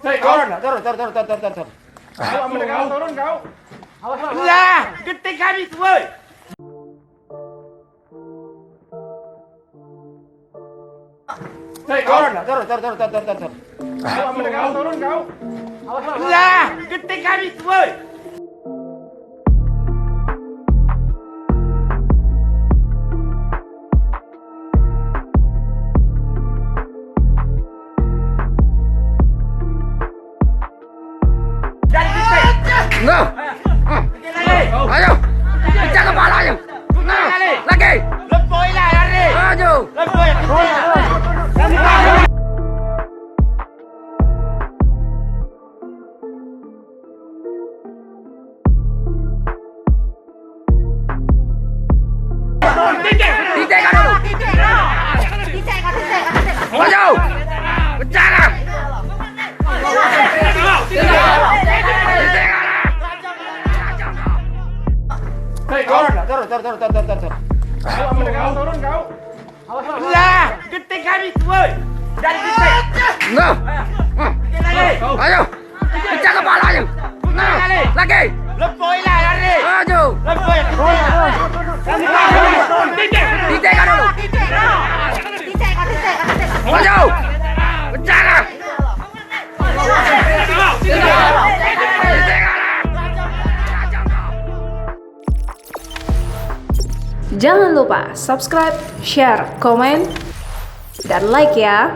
Hei, turun, turun. Turun kau. Lah, ketik habis, woi. Hei, turun. Turun kau. Lah, ketik habis, woi. Ngơ. Ayo. Pecah kepalanya. Lagi. Lepoi lah, lari. Maju. Lepoi. Titik kan dulu. Maju. Pecah lah. Hei, turun. Turun kau. Lah, ketik habis, woi. Dari ketik. Ngơ. Ayo. Pecah kepalanya. Lagi. Lepoi lah, lari. Maju. Lepoi. Titik kan dulu. Maju. Pecah lah. Jangan lupa subscribe, share, komen, dan like ya.